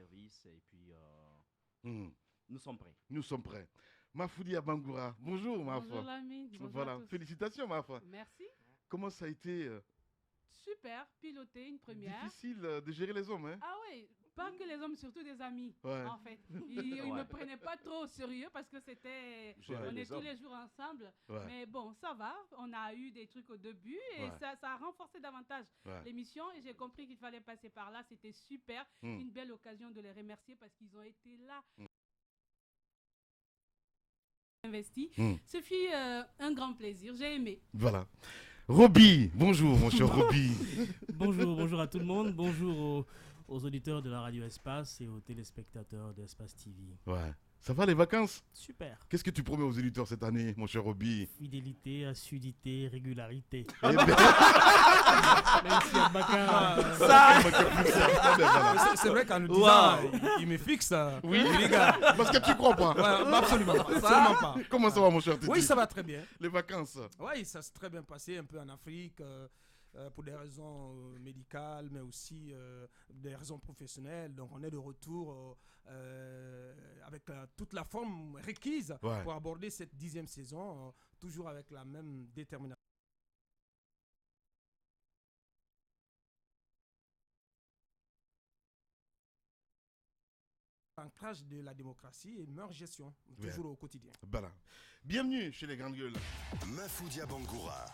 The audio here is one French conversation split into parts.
service et puis Hmm. nous sommes prêts. Nous sommes prêts. Mafoudi Abangoura, bonjour ma Bonjour foi. l'ami, bonjour à Voilà, tous. félicitations ma foi. Merci. Comment ça a été Super, piloter une première. difficile de gérer les hommes, hein? Ah oui, pas que les hommes, surtout des amis, Ouais. en fait. Ils Ouais. ne prenaient pas trop au sérieux parce que c'était... Gérer On les est tous hommes. les jours ensemble. Ouais. Mais bon, ça va. On a eu des trucs au début et Ouais. ça a renforcé davantage Ouais. l'émission. Et j'ai compris qu'il fallait passer par là. C'était super. Hmm. Une belle occasion de les remercier parce qu'ils ont été là. Investi. Hmm. Ce fut un grand plaisir. J'ai aimé. Voilà. Roby, bonjour mon cher Roby. Bonjour à tout le monde. Bonjour aux auditeurs de la radio Espace et aux téléspectateurs d'Espace TV. Ouais. Ça va les vacances? Super. Qu'est-ce que tu promets aux éditeurs cette année, mon cher Roby? Fidélité, assiduité, régularité. Eh ben, Merci à Bakar. C'est vrai qu'en nous disant, Wow. il me fixe. Oui. Les gars. parce que tu crois pas. Ouais, absolument pas. Absolument pas. Comment ça va mon cher Titi? Oui, ça va très bien. Les vacances. Oui, ça s'est très bien passé un peu en Afrique pour des raisons médicales, mais aussi des raisons professionnelles. Donc on est de retour avec toute la forme requise Ouais. pour aborder cette 10e saison, toujours avec la même détermination. Ancrage de la démocratie et meilleure gestion, toujours au quotidien. Voilà. Bienvenue chez les grandes gueules. Mafoudia Bangoura,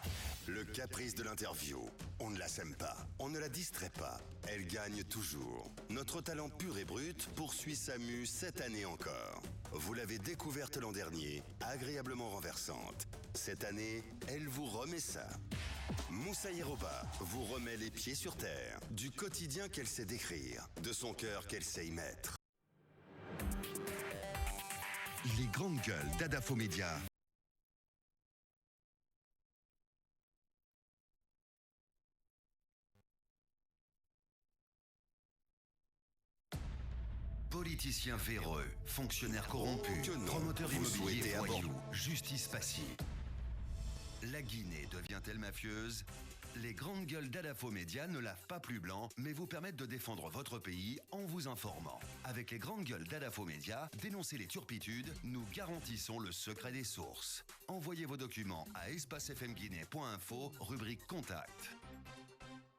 le caprice de l'interview. On ne la sème pas, on ne la distrait pas. Elle gagne toujours. Notre talent pur et brut poursuit sa mue cette année encore. Vous l'avez découverte l'an dernier, agréablement renversante. Cette année, elle vous remet ça. Moussa Yeroba vous remet les pieds sur terre, du quotidien qu'elle sait décrire, de son cœur qu'elle sait y mettre. Les grandes gueules d'Adafo Média. Politiciens véreux, fonctionnaires corrompus, promoteurs immobiliers voyous, justice passive. La Guinée devient-elle mafieuse? Les grandes gueules d'Adafo Média ne lavent pas plus blanc, mais vous permettent de défendre votre pays en vous informant. Avec les grandes gueules d'Adafo Média, dénoncez les turpitudes, nous garantissons le secret des sources. Envoyez vos documents à espacefmguinée.info, rubrique Contact.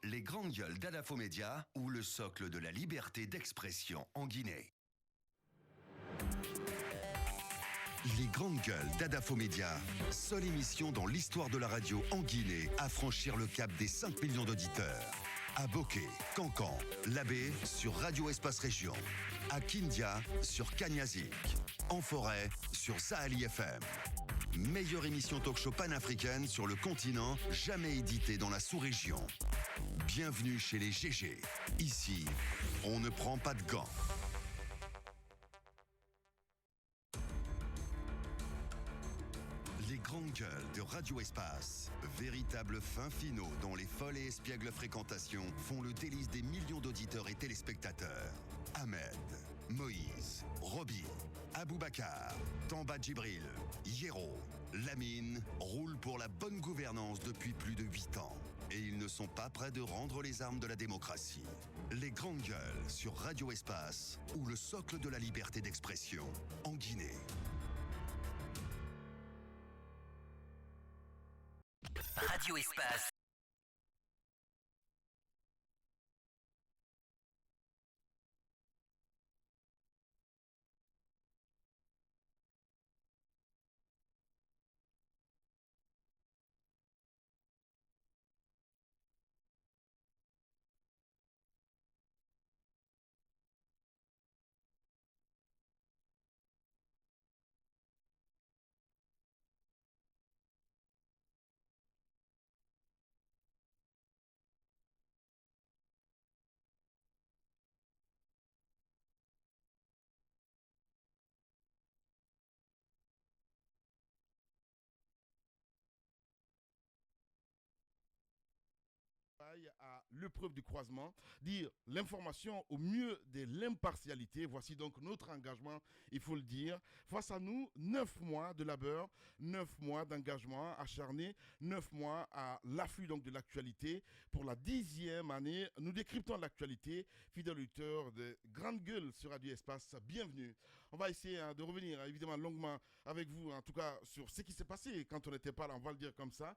Les grandes gueules d'Adafo Média ou le socle de la liberté d'expression en Guinée. Les grandes gueules d'Adafo Média, seule émission dans l'histoire de la radio en Guinée à franchir le cap des 5 millions d'auditeurs. À Bokeh, Cancan, Labé sur Radio Espace Région. À Kindia sur Kanyazik. En forêt sur Sahali FM. Meilleure émission talk-show panafricaine sur le continent, jamais éditée dans la sous-région. Bienvenue chez les GG. Ici, on ne prend pas de gants. Les grandes gueules de Radio Espace, véritables fins finaux dont les folles et espiègles fréquentations font le délice des millions d'auditeurs et téléspectateurs. Ahmed, Moïse, Roby, Aboubacar, Tamba Djibril, Hiero, Lamine roulent pour la bonne gouvernance depuis plus de 8 ans. Et ils ne sont pas prêts de rendre les armes de la démocratie. Les grandes gueules sur Radio Espace ou le socle de la liberté d'expression en Guinée. Radio Espace. l'épreuve du croisement, dire l'information au mieux de l'impartialité. Voici donc notre engagement, il faut le dire. Face à nous, 9 mois de labeur, 9 mois d'engagement acharné, 9 mois à l'affût donc de l'actualité. Pour la 10e année, nous décryptons l'actualité. Fidèle auditeur de Grande Gueule sur Radio Espace, bienvenue. On va essayer de revenir évidemment longuement avec vous, en tout cas sur ce qui s'est passé quand on n'était pas là, on va le dire comme ça.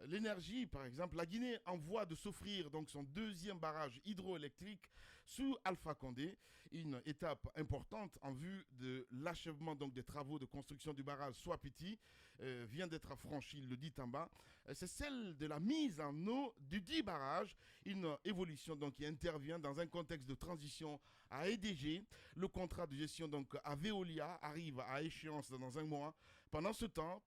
L'énergie, par exemple, la Guinée en voie de s'offrir donc son 2e barrage hydroélectrique sous Alpha Condé, une étape importante en vue de l'achèvement donc des travaux de construction du barrage Swapiti vient d'être franchie, il le dit en bas. C'est celle de la mise en eau du dit barrage, une évolution donc qui intervient dans un contexte de transition à EDG. Le contrat de gestion donc à Veolia arrive à échéance dans un mois. Pendant ce temps,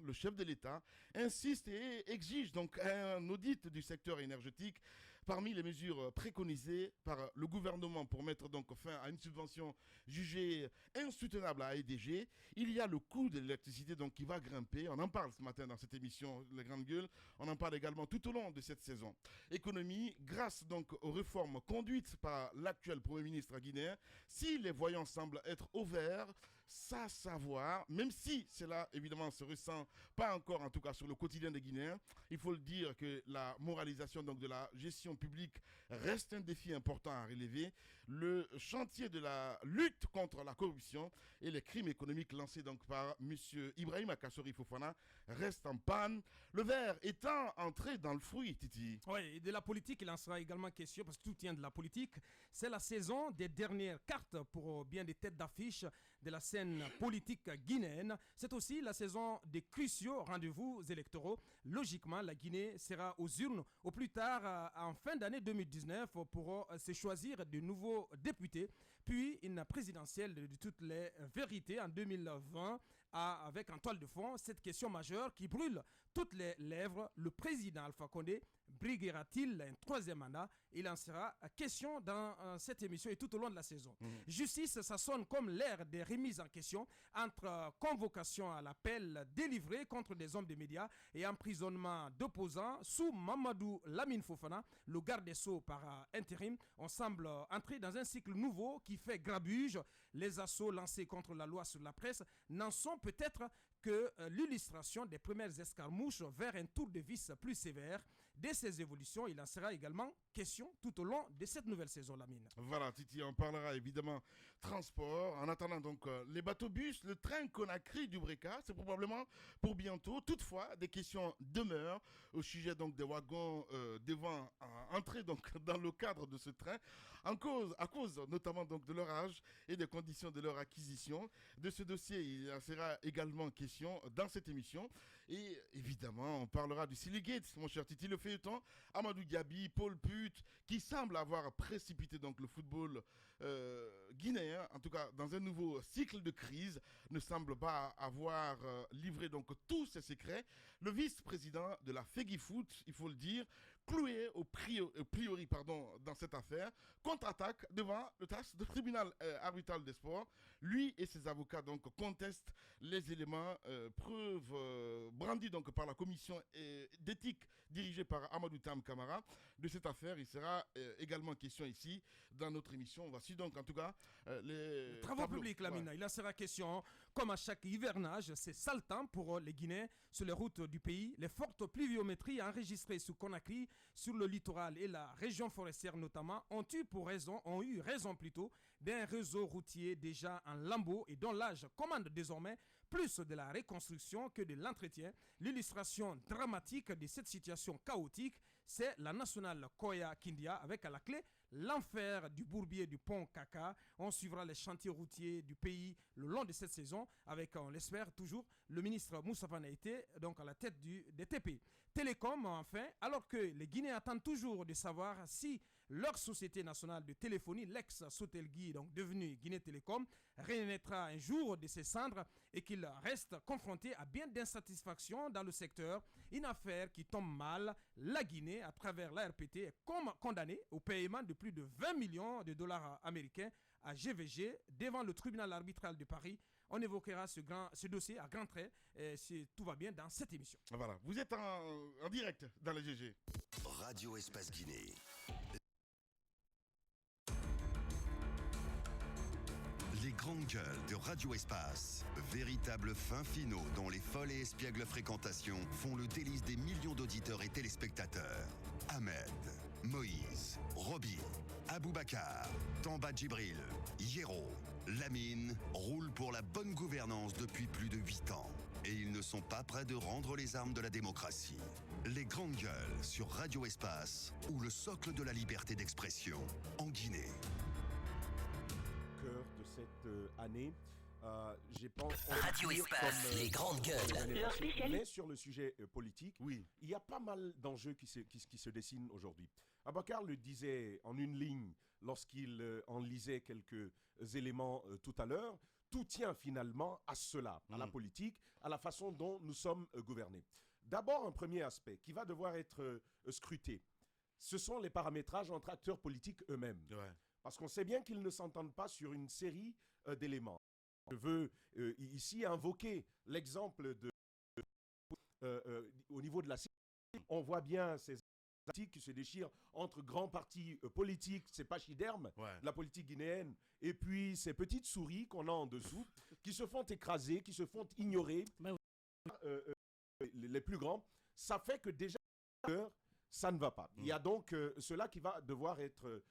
le chef de l'État insiste et exige donc un audit du secteur énergétique. Parmi les mesures préconisées par le gouvernement pour mettre donc fin à une subvention jugée insoutenable à EDG, il y a le coût de l'électricité donc qui va grimper. On en parle ce matin dans cette émission Les Grandes Gueules. On en parle également tout au long de cette saison. Économie, grâce donc aux réformes conduites par l'actuel Premier ministre guinéen, si les voyants semblent être au vert, ça savoir, même si cela évidemment se ressent pas encore en tout cas sur le quotidien des Guinéens, il faut le dire que la moralisation donc de la gestion publique reste un défi important à relever. Le chantier de la lutte contre la corruption et les crimes économiques lancés donc par M. Ibrahim Akassori Fofana reste en panne. Le verre étant entré dans le fruit, Titi. Oui, et de la politique, il en sera également question parce que tout tient de la politique. C'est la saison des dernières cartes pour bien des têtes d'affiche de la scène politique guinéenne. C'est aussi la saison des cruciaux rendez-vous électoraux. Logiquement, la Guinée sera aux urnes au plus tard en fin d'année 2019 pour se choisir de nouveaux députés, puis une présidentielle de toutes les vérités en 2020 avec en toile de fond cette question majeure qui brûle toutes les lèvres. Le président Alpha Condé briguera-t-il un 3e mandat? Il en sera question dans cette émission et tout au long de la saison. Justice, ça sonne comme l'ère des remises en question entre convocation à l'appel délivré contre des hommes des médias et emprisonnement d'opposants sous Mamadou Lamine Fofana, le garde des Sceaux par intérim. On semble entrer dans un cycle nouveau qui fait grabuge. Les assauts lancés contre la loi sur la presse n'en sont peut-être que l'illustration des premières escarmouches vers un tour de vis plus sévère. Dès ces évolutions, il en sera également question tout au long de cette nouvelle saison, Lamine. Voilà, Titi, on parlera évidemment transport. En attendant donc les bateaux-bus, le train Conakry du Breka, c'est probablement pour bientôt. Toutefois, des questions demeurent au sujet donc des wagons devant entrer donc dans le cadre de ce train, à cause notamment donc de leur âge et des conditions de leur acquisition. De ce dossier, il en sera également question dans cette émission. Et évidemment, on parlera du Silly Gates, mon cher Titi, le feuilleton Amadou Diaby, Paul Put, qui semble avoir précipité donc le football guinéen, en tout cas dans un nouveau cycle de crise, ne semble pas avoir livré donc tous ses secrets. Le vice-président de la FEGIFOOT, il faut le dire, cloué au priori dans cette affaire, contre-attaque devant le tribunal arbitral des sports. Lui et ses avocats donc contestent les éléments preuves brandis donc par la commission d'éthique dirigée par Amadou Tam Kamara. De cette affaire, il sera également question ici dans notre émission. Voici donc en tout cas les travaux publics, Lamina. Ouais. Il en sera question, comme à chaque hivernage, c'est sale temps pour les Guinéens sur les routes du pays. Les fortes pluviométries enregistrées sous Conakry, sur le littoral et la région forestière notamment, ont eu raison plutôt d'un réseau routier déjà en lambeaux et dont l'âge commande désormais plus de la reconstruction que de l'entretien. L'illustration dramatique de cette situation chaotique, c'est la nationale Koya Kindia avec à la clé l'enfer du bourbier du pont Kaka. On suivra les chantiers routiers du pays le long de cette saison avec, on l'espère toujours, le ministre Moustapha Naïté, donc à la tête des TP. Télécom, enfin, alors que les Guinéens attendent toujours de savoir si leur société nationale de téléphonie, l'ex-Sotelgui, donc devenu Guinée Télécom, renaîtra un jour de ses cendres et qu'il reste confronté à bien d'insatisfaction dans le secteur. Une affaire qui tombe mal. La Guinée, à travers la RPT, est condamnée au paiement de plus de 20 millions de dollars américains à GVG devant le tribunal arbitral de Paris. On évoquera ce dossier à grands traits, si tout va bien, dans cette émission. Voilà, vous êtes en direct dans le GG. Radio Espace Guinée. Les grandes gueules de Radio Espace, véritables fins finaux dont les folles et espiègles fréquentations font le délice des millions d'auditeurs et téléspectateurs. Ahmed, Moïse, Roby, Aboubacar, Tamba Djibril, Hiero, Lamine roulent pour la bonne gouvernance depuis plus de 8 ans. Et ils ne sont pas prêts de rendre les armes de la démocratie. Les grandes gueules sur Radio Espace, ou le socle de la liberté d'expression en Guinée. Cœur de cette année, je pense Radio Espace, les grandes gueules. Mais sur le sujet politique, Oui. il y a pas mal d'enjeux qui se dessinent aujourd'hui. Abakar le disait en une ligne lorsqu'il en lisait quelques éléments tout à l'heure. Tout tient finalement à cela, à la politique, à la façon dont nous sommes gouvernés. D'abord, un premier aspect qui va devoir être scruté, ce sont les paramétrages entre acteurs politiques eux-mêmes. Ouais. Parce qu'on sait bien qu'ils ne s'entendent pas sur une série d'éléments. Je veux ici invoquer l'exemple de... au niveau de la sécurité, on voit bien ces articles qui se déchirent entre grands partis politiques, c'est pachyderme, la politique guinéenne, et puis ces petites souris qu'on a en dessous, qui se font écraser, qui se font ignorer, les plus grands. Ça fait que déjà, ça ne va pas. Il y a donc cela qui va devoir être...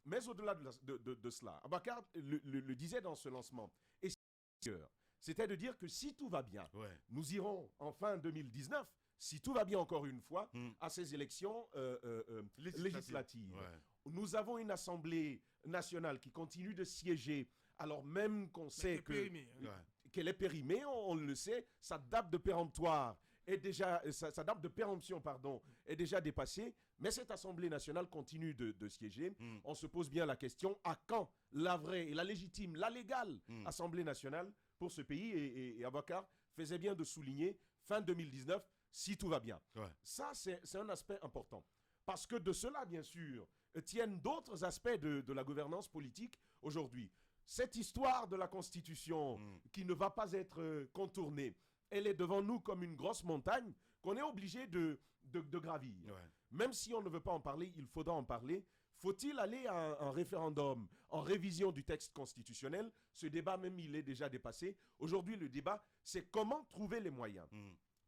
Mais au-delà de cela, Abakar le disait dans ce lancement, et c'était de dire que si tout va bien, nous irons en fin 2019, si tout va bien encore une fois, à ces élections législatives. Nous avons une Assemblée nationale qui continue de siéger, alors même qu'on sait qu'elle est périmée, on le sait, sa date de péremptoire est déjà, sa date de péremption, pardon, est déjà dépassée, mais cette Assemblée nationale continue de siéger. On se pose bien la question, à quand la vraie et la légitime, la légale Assemblée nationale pour ce pays, et Abakar faisait bien de souligner, fin 2019, si tout va bien. Ça, c'est un aspect important. Parce que de cela, bien sûr, tiennent d'autres aspects de la gouvernance politique aujourd'hui. Cette histoire de la Constitution qui ne va pas être contournée, elle est devant nous comme une grosse montagne qu'on est obligé de gravir. Même si on ne veut pas en parler, il faudra en parler. Faut-il aller à un référendum en révision du texte constitutionnel? Ce débat même, il est déjà dépassé. Aujourd'hui, le débat, c'est comment trouver les moyens,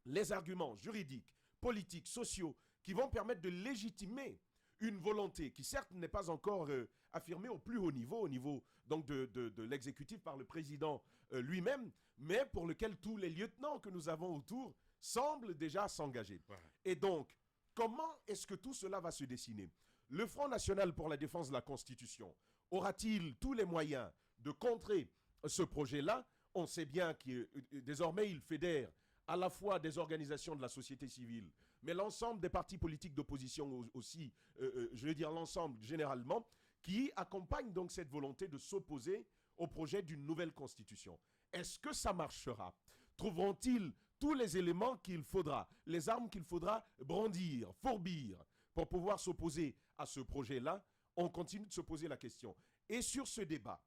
les arguments juridiques, politiques, sociaux, qui vont permettre de légitimer une volonté qui, certes, n'est pas encore affirmée au plus haut niveau, au niveau donc, de l'exécutif par le président lui-même, mais pour lequel tous les lieutenants que nous avons autour semblent déjà s'engager. Et donc, comment est-ce que tout cela va se dessiner? Le Front National pour la défense de la Constitution aura-t-il tous les moyens de contrer ce projet-là? On sait bien que désormais, il fédère à la fois des organisations de la société civile, mais l'ensemble des partis politiques d'opposition aussi, je veux dire l'ensemble généralement, qui accompagnent donc cette volonté de s'opposer au projet d'une nouvelle constitution. Est-ce que ça marchera? Trouveront-ils tous les éléments qu'il faudra, les armes qu'il faudra brandir, fourbir, pour pouvoir s'opposer à ce projet-là? On continue de se poser la question. Et sur ce débat,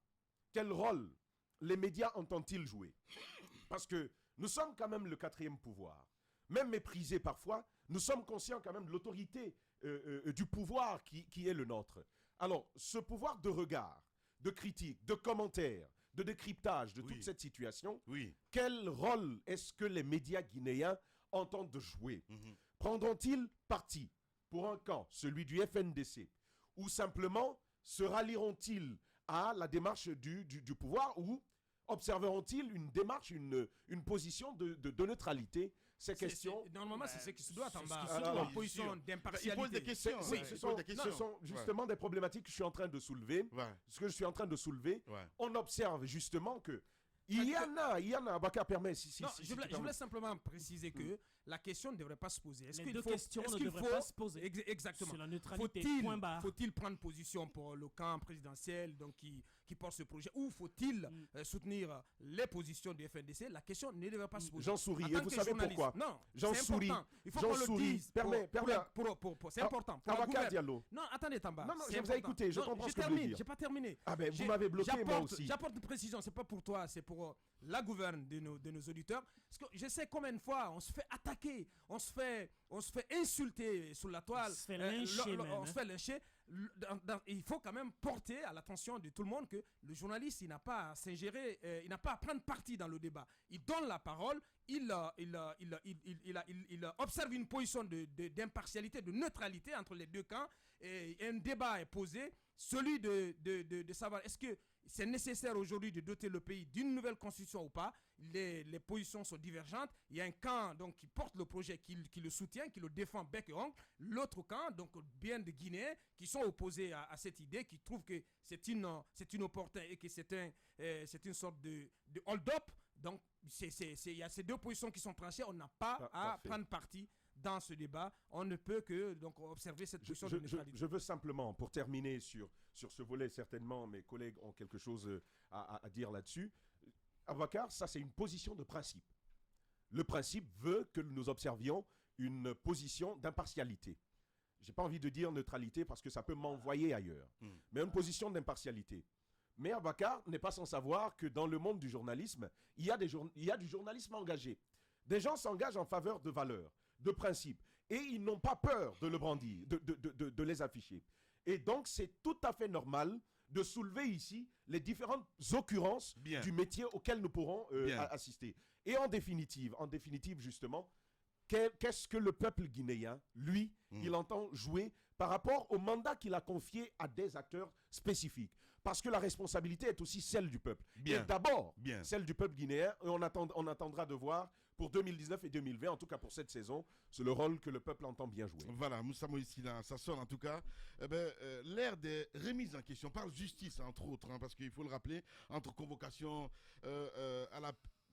quel rôle les médias entendent-ils jouer? Parce que nous sommes quand même le quatrième pouvoir. Même méprisé parfois, nous sommes conscients quand même de l'autorité du pouvoir qui est le nôtre. Alors, ce pouvoir de regard, de critique, de commentaire, de décryptage de toute cette situation, quel rôle est-ce que les médias guinéens entendent jouer? Prendront-ils parti pour un camp, celui du FNDC, ou simplement se rallieront-ils à la démarche du pouvoir, ou observeront-ils une démarche, une position de neutralité? Ces questions... Normalement, c'est ce qui se doit en bas. Alors, En position d'impartialité. Il pose des questions. Oui, Il ce pose des questions. sont justement des problématiques que je suis en train de soulever. Ce que je suis en train de soulever, on observe justement que Il y en a. Abakar, permet. Si, Non, si je tu voulais simplement préciser que la question ne devrait pas se poser. Les deux questions ne devraient pas se poser. Exactement. C'est la neutralité, point barre. Faut-il prendre position pour le camp présidentiel donc, qui porte ce projet ou faut-il soutenir les positions du FNDC? La question ne devrait pas se poser. J'en souris. En Et tant vous que savez journaliste, pourquoi? Non, J'en c'est souris. important. Il faut J'en qu'on le souris. dise. C'est important. Pour le Abakar gouvernement. Diallo. Non, attendez, Tamba. Non, c'est je vous ai important. écouté, je Non, comprends ce que vous termine, voulez dire. j'ai pas terminé. Ah ben, vous m'avez bloqué, moi aussi. J'apporte une précision, c'est pas pour toi, c'est pour la gouverne de nos auditeurs. Parce que je sais combien de fois on se fait attaquer, on se fait insulter sur la toile. On se fait lyncher même, on se fait lyncher. Il faut quand même porter à l'attention de tout le monde que le journaliste, il n'a pas à s'ingérer, il n'a pas à prendre parti dans le débat. Il donne la parole, il observe une position d'impartialité, de neutralité entre les deux camps, et un débat est posé, celui de savoir est-ce que c'est nécessaire aujourd'hui de doter le pays d'une nouvelle constitution ou pas. Les positions sont divergentes. Il y a un camp donc, qui porte le projet, qui le soutient, qui le défend bec et ongle. L'autre camp, donc bien de Guinéens, qui sont opposés à cette idée, qui trouvent que c'est inopportun et que c'est une sorte de hold-up. Donc il y a ces deux positions qui sont tranchées. On n'a pas à prendre parti dans ce débat. On ne peut que donc, observer cette position de neutralité. Je veux simplement, pour terminer sur ce volet, certainement mes collègues ont quelque chose à dire là-dessus. Abakar, ça c'est une position de principe. Le principe veut que nous observions une position d'impartialité. Je n'ai pas envie de dire neutralité parce que ça peut m'envoyer ailleurs. Mais une position d'impartialité. Mais Abakar n'est pas sans savoir que dans le monde du journalisme, il y a du journalisme engagé. Des gens s'engagent en faveur de valeurs, de principes. Et ils n'ont pas peur de le brandir, de les afficher. Et donc, c'est tout à fait normal de soulever ici les différentes occurrences du métier auquel nous pourrons assister. Et en définitive, justement, qu'est-ce que le peuple guinéen, lui, il entend jouer par rapport au mandat qu'il a confié à des acteurs spécifiques. Parce que la responsabilité est aussi celle du peuple. Et d'abord, celle du peuple guinéen. Et on attendra de voir pour 2019 et 2020, en tout cas pour cette saison, c'est le rôle que le peuple entend bien jouer. Voilà, Moussa Moïsina, ça sonne en tout cas. L'ère des remises en question, par justice entre autres, hein, parce qu'il faut le rappeler, entre convocation à la...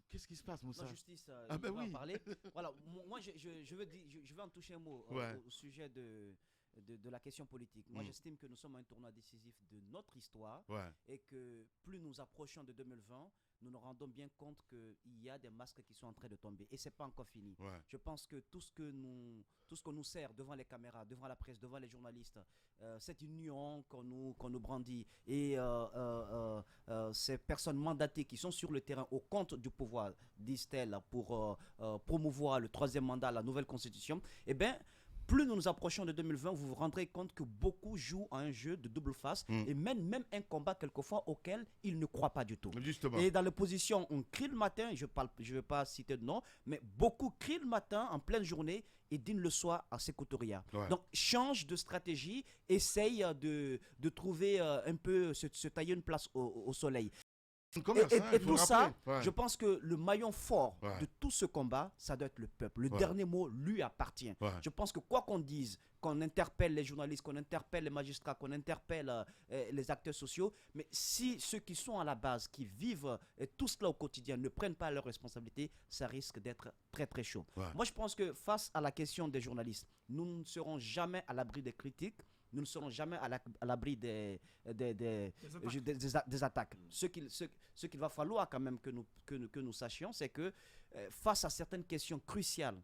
Qu'est-ce qui se passe, Moussa? La justice, on va en parler. Voilà, moi je veux en toucher un mot au sujet de la question politique. Moi, j'estime que nous sommes à un tournoi décisif de notre histoire et que plus nous approchons de 2020, nous nous rendons bien compte qu'il y a des masques qui sont en train de tomber et ce n'est pas encore fini. Je pense que tout ce qu'on nous sert devant les caméras, devant la presse, devant les journalistes, cette union qu'on nous brandit et ces personnes mandatées qui sont sur le terrain au compte du pouvoir, disent-elles, pour promouvoir le troisième mandat, la nouvelle constitution, eh bien, plus nous nous approchons de 2020, vous vous rendrez compte que beaucoup jouent à un jeu de double face et mènent même un combat quelquefois auquel ils ne croient pas du tout. Justement. Et dans l'opposition, on crie le matin, je ne vais pas citer de nom, mais beaucoup crient le matin en pleine journée et dînent le soir à Sékou Touré. Donc, change de stratégie, essaye de trouver un peu, se tailler une place au soleil. Et tout ça, je pense que le maillon fort de tout ce combat, ça doit être le peuple. Le dernier mot lui appartient. Je pense que quoi qu'on dise, qu'on interpelle les journalistes, qu'on interpelle les magistrats, qu'on interpelle les acteurs sociaux, mais si ceux qui sont à la base, qui vivent tout cela au quotidien, ne prennent pas leurs responsabilités, ça risque d'être très très chaud. Moi, je pense que face à la question des journalistes, nous ne serons jamais à l'abri des critiques. Nous ne serons jamais à l'abri des attaques. Ce qu'il va falloir quand même que nous sachions, c'est que face à certaines questions cruciales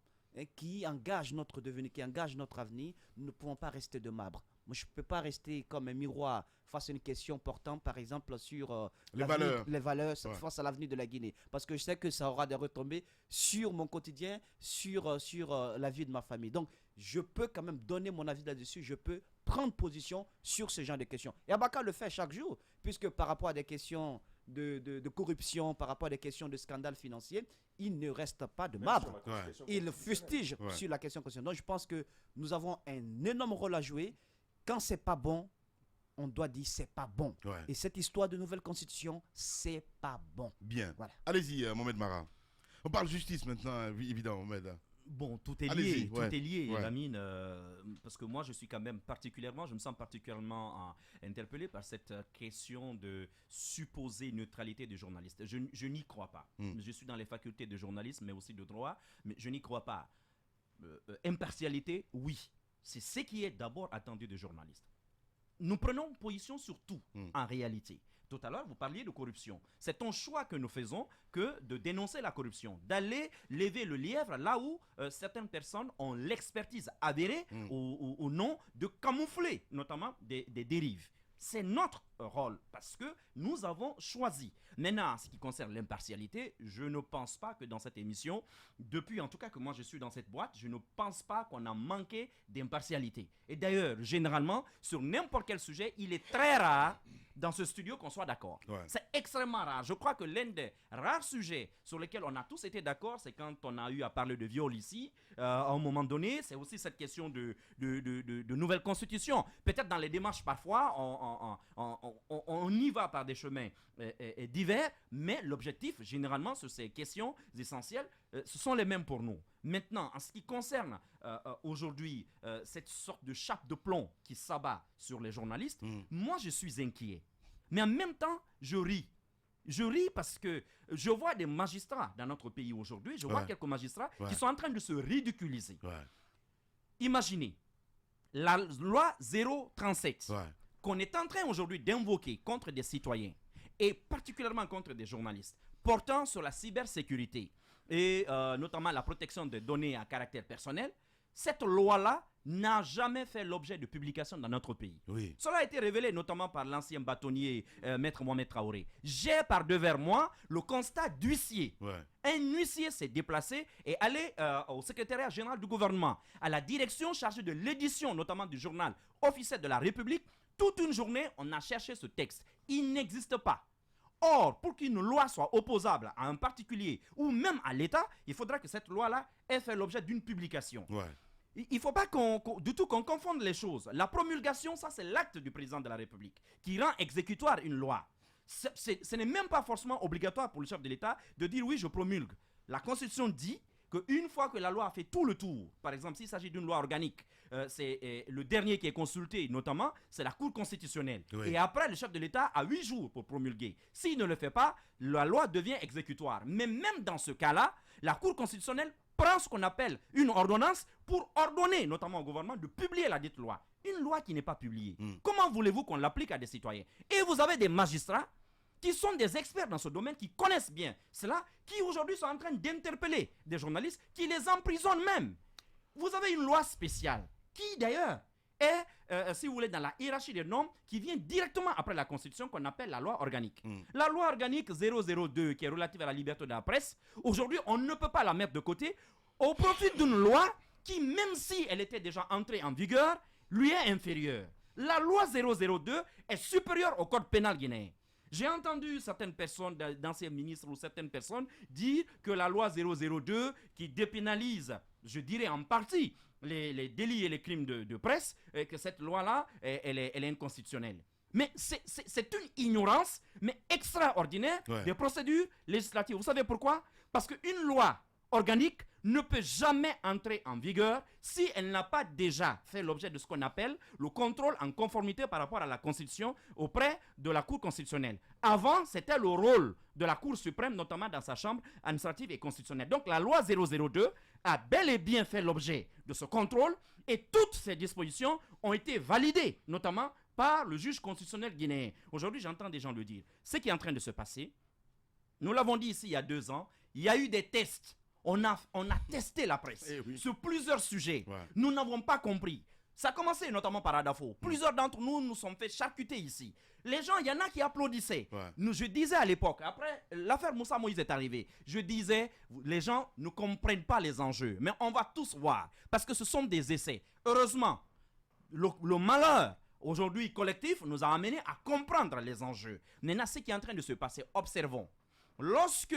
qui engagent notre devenir, qui engagent notre avenir, nous ne pouvons pas rester de marbre. Moi, je ne peux pas rester comme un miroir face à une question portant, par exemple, sur les valeurs face à l'avenir de la Guinée. Parce que je sais que ça aura des retombées sur mon quotidien, sur la vie de ma famille. Donc, je peux quand même donner mon avis là-dessus. Je peux prendre position sur ce genre de questions. Et Abakar le fait chaque jour, puisque par rapport à des questions de corruption, par rapport à des questions de scandale financier, il ne reste pas de marbre. Il fustige sur la question constitutionnelle. Donc, je pense que nous avons un énorme rôle à jouer. Quand c'est pas bon, on doit dire c'est pas bon. Et cette histoire de nouvelle constitution, c'est pas bon. Bien. Voilà. Allez-y, Mohamed Mara. On parle justice maintenant, évidemment, Mohamed. Bon, tout est Allez-y, lié, ouais. tout est lié, Ouais. Lamine, parce que moi je suis quand même je me sens particulièrement interpellé par cette question de supposée neutralité des journalistes. Je n'y crois pas. Je suis dans les facultés de journalisme, mais aussi de droit, mais je n'y crois pas. Impartialité, oui. C'est ce qui est d'abord attendu des journalistes. Nous prenons position sur tout, en réalité. Tout à l'heure, vous parliez de corruption. C'est un choix que nous faisons que de dénoncer la corruption, d'aller lever le lièvre là où certaines personnes ont l'expertise avérée ou non de camoufler notamment des dérives. C'est notre rôle parce que nous avons choisi. Maintenant, en ce qui concerne l'impartialité, je ne pense pas que dans cette émission, depuis en tout cas que moi je suis dans cette boîte, je ne pense pas qu'on a manqué d'impartialité. Et d'ailleurs, généralement, sur n'importe quel sujet, il est très rare dans ce studio qu'on soit d'accord. Ouais. C'est extrêmement rare. Je crois que l'un des rares sujets sur lesquels on a tous été d'accord, c'est quand on a eu à parler de viol ici, à un moment donné. C'est aussi cette question de nouvelle constitution. Peut-être dans les démarches, parfois, on y va par des chemins divers, mais l'objectif, généralement, sur ces questions essentielles, ce sont les mêmes pour nous. Maintenant, en ce qui concerne aujourd'hui cette sorte de chape de plomb qui s'abat sur les journalistes, moi, je suis inquiet. Mais en même temps, je ris. Je ris parce que je vois des magistrats dans notre pays aujourd'hui, je vois quelques magistrats qui sont en train de se ridiculiser. Imaginez, la loi 037 qu'on est en train aujourd'hui d'invoquer contre des citoyens et particulièrement contre des journalistes portant sur la cybersécurité et notamment la protection des données à caractère personnel, cette loi-là n'a jamais fait l'objet de publication dans notre pays. Cela a été révélé notamment par l'ancien bâtonnier Maître Mohamed Traoré. J'ai par devers moi le constat d'huissier. Un huissier s'est déplacé et allé au secrétariat général du gouvernement, à la direction chargée de l'édition notamment du journal officiel de la République. Toute une journée, on a cherché ce texte. Il n'existe pas. Or, pour qu'une loi soit opposable à un particulier ou même à l'État, il faudra que cette loi-là ait fait l'objet d'une publication. Il ne faut pas du tout qu'on confonde les choses. La promulgation, ça c'est l'acte du président de la République qui rend exécutoire une loi. Ce n'est même pas forcément obligatoire pour le chef de l'État de dire oui, je promulgue. La Constitution dit qu'une fois que la loi a fait tout le tour, par exemple s'il s'agit d'une loi organique, c'est le dernier qui est consulté notamment, c'est la Cour constitutionnelle. Et après, le chef de l'État a 8 jours pour promulguer. S'il ne le fait pas, la loi devient exécutoire. Mais même dans ce cas-là, la Cour constitutionnelle prend ce qu'on appelle une ordonnance pour ordonner notamment au gouvernement de publier la dite loi. Une loi qui n'est pas publiée. Comment voulez-vous qu'on l'applique à des citoyens? Et vous avez des magistrats qui sont des experts dans ce domaine, qui connaissent bien cela, qui aujourd'hui sont en train d'interpeller des journalistes, qui les emprisonnent même. Vous avez une loi spéciale, qui d'ailleurs est, si vous voulez, dans la hiérarchie des normes, qui vient directement après la Constitution, qu'on appelle la loi organique. La loi organique 002, qui est relative à la liberté de la presse, aujourd'hui, on ne peut pas la mettre de côté, au profit d'une loi qui, même si elle était déjà entrée en vigueur, lui est inférieure. La loi 002 est supérieure au code pénal guinéen. J'ai entendu certaines personnes, d'anciens ministres ou certaines personnes, dire que la loi 002, qui dépénalise, je dirais en partie, les délits et les crimes de presse, que cette loi-là, elle est inconstitutionnelle. Mais c'est une ignorance, mais extraordinaire, des procédures législatives. Vous savez pourquoi? Parce qu'une loi organique ne peut jamais entrer en vigueur si elle n'a pas déjà fait l'objet de ce qu'on appelle le contrôle en conformité par rapport à la Constitution auprès de la Cour constitutionnelle. Avant, c'était le rôle de la Cour suprême, notamment dans sa chambre administrative et constitutionnelle. Donc la loi 002 a bel et bien fait l'objet de ce contrôle et toutes ces dispositions ont été validées, notamment par le juge constitutionnel guinéen. Aujourd'hui, j'entends des gens le dire. Ce qui est en train de se passer, nous l'avons dit ici il y a 2 ans, il y a eu des tests. On a testé la presse sur plusieurs sujets. Nous n'avons pas compris. Ça a commencé notamment par Adafo. Plusieurs d'entre nous nous sommes fait charcuter ici. Les gens, il y en a qui applaudissaient. Je disais à l'époque, après l'affaire Moussa Moïse est arrivée, je disais, les gens ne comprennent pas les enjeux. Mais on va tous voir, parce que ce sont des essais. Heureusement, le malheur aujourd'hui collectif nous a amené à comprendre les enjeux. Maintenant, ce qui est en train de se passer, observons. Lorsque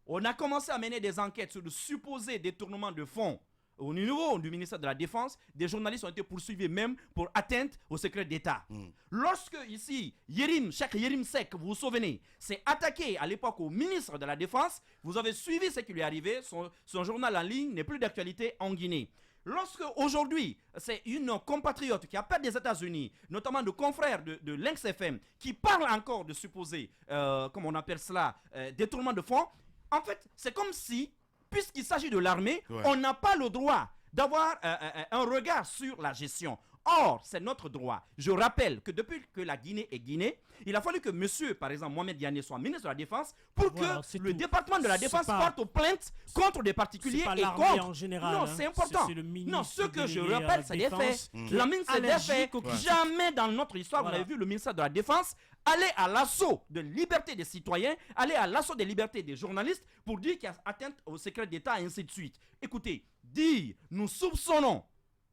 on a commencé à mener des enquêtes sur de supposés détournements de fonds au niveau du ministère de la Défense, des journalistes ont été poursuivis même pour atteinte au secret d'État. Lorsque ici, Cheikh Yérim Seck, vous vous souvenez, s'est attaqué à l'époque au ministre de la Défense, vous avez suivi ce qui lui est arrivé, son journal en ligne n'est plus d'actualité en Guinée. Lorsque aujourd'hui, c'est une compatriote qui appelle des États-Unis, notamment de confrères de Lynx FM, qui parle encore de supposé, comme on appelle cela, détournement de fonds, en fait, c'est comme si, puisqu'il s'agit de l'armée, on n'a pas le droit d'avoir un regard sur la gestion. Or, c'est notre droit. Je rappelle que depuis que la Guinée est Guinée, il a fallu que monsieur, par exemple, Mohamed Diané soit ministre de la Défense pour que le département de la Défense porte plainte contre des particuliers et contre... en général. Non, c'est important. Non, ce que je rappelle, c'est des faits. La ministre, c'est des faits. Jamais dans notre histoire, vous avez vu le ministère de la Défense aller à l'assaut de liberté des citoyens, aller à l'assaut des libertés des journalistes pour dire qu'il y a atteinte au secret d'État et ainsi de suite. Écoutez, dire nous soupçonnons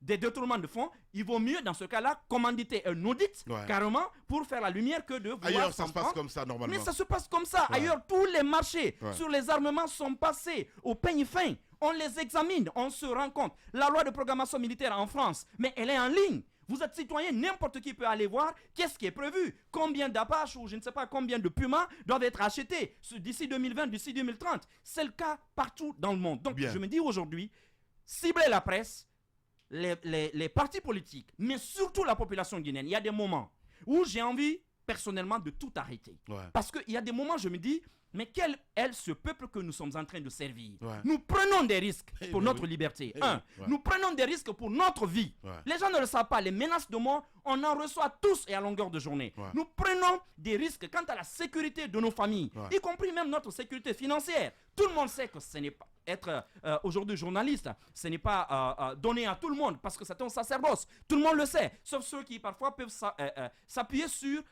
des détournements de fonds, il vaut mieux dans ce cas-là commanditer un audit carrément pour faire la lumière que de voir. Ailleurs, ça se passe comme ça normalement. Mais ça se passe comme ça. Ailleurs, tous les marchés sur les armements sont passés au peigne fin. On les examine, on se rend compte. La loi de programmation militaire en France, mais elle est en ligne. Vous êtes citoyen, n'importe qui peut aller voir qu'est-ce qui est prévu. Combien d'Apache ou je ne sais pas combien de Puma doivent être achetés d'ici 2020, d'ici 2030. C'est le cas partout dans le monde. Donc je me dis aujourd'hui, cibler la presse, les partis politiques, mais surtout la population guinéenne. Il y a des moments où j'ai envie personnellement de tout arrêter. Parce qu'il y a des moments, je me dis, mais quel est ce peuple que nous sommes en train de servir? Nous prenons des risques pour notre liberté. Nous prenons des risques pour notre vie. Les gens ne le savent pas. Les menaces de mort, on en reçoit tous et à longueur de journée. Nous prenons des risques quant à la sécurité de nos familles, y compris même notre sécurité financière. Tout le monde sait que ce n'est pas être aujourd'hui journaliste, ce n'est pas donné à tout le monde parce que c'est un sacerdoce. Tout le monde le sait, sauf ceux qui parfois peuvent s'appuyer sur